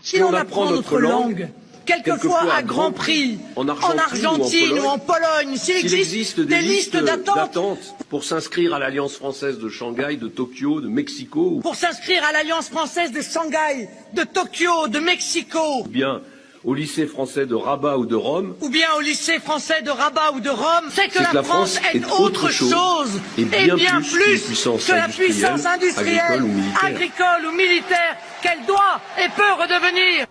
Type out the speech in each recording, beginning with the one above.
Si l'on apprend notre langue, quelquefois à grand prix, en Argentine ou en Pologne, s'il existe des listes d'attente pour s'inscrire à l'Alliance française de Shanghai, de Tokyo, de Mexico, pour s'inscrire à l'Alliance française de Shanghai, de Tokyo, de Mexico, ou bien au lycée français de Rabat ou de Rome, ou bien au lycée français de Rabat ou de Rome, c'est que la France est autre chose et bien plus que la puissance industrielle, agricole ou militaire qu'elle doit et peut redevenir.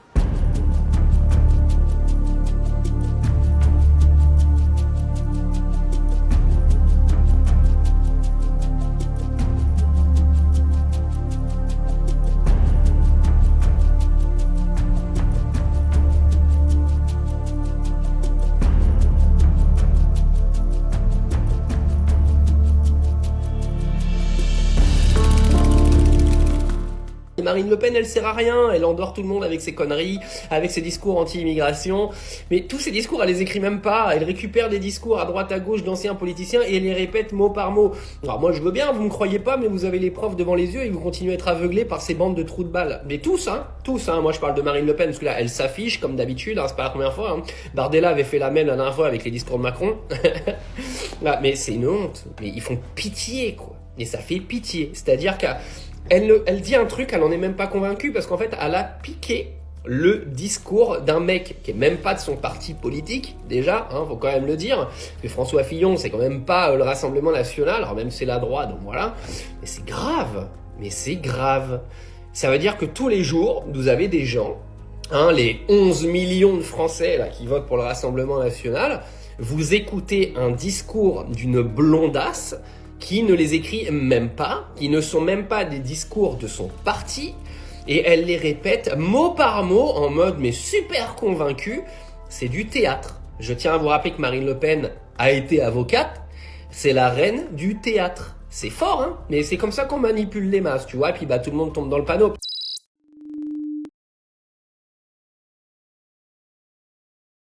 Marine Le Pen, elle sert à rien, elle endort tout le monde avec ses conneries, avec ses discours anti-immigration, mais tous ces discours, elle les écrit même pas, elle récupère des discours à droite à gauche d'anciens politiciens et elle les répète mot par mot. Alors moi je veux bien, vous me croyez pas, mais vous avez les preuves devant les yeux et vous continuez à être aveuglés par ces bandes de trous de balles. Mais tous, moi je parle de Marine Le Pen, parce que là elle s'affiche comme d'habitude, c'est pas la première fois, Bardella avait fait la même la dernière fois avec les discours de Macron. Là, mais c'est une honte, mais ils font pitié quoi, et ça fait pitié, c'est-à-dire qu'elle dit un truc, elle en est même pas convaincue parce qu'en fait, elle a piqué le discours d'un mec qui est même pas de son parti politique, déjà, faut quand même le dire, parce que François Fillon, c'est quand même pas le Rassemblement National, alors même c'est la droite, donc voilà, mais c'est grave, ça veut dire que tous les jours, vous avez des gens, les 11 millions de Français là qui votent pour le Rassemblement National, vous écoutez un discours d'une blondasse qui ne les écrit même pas, qui ne sont même pas des discours de son parti, et elle les répète mot par mot en mode mais super convaincu, c'est du théâtre. Je tiens à vous rappeler que Marine Le Pen a été avocate, c'est la reine du théâtre. C'est fort, mais c'est comme ça qu'on manipule les masses, tu vois, et puis tout le monde tombe dans le panneau.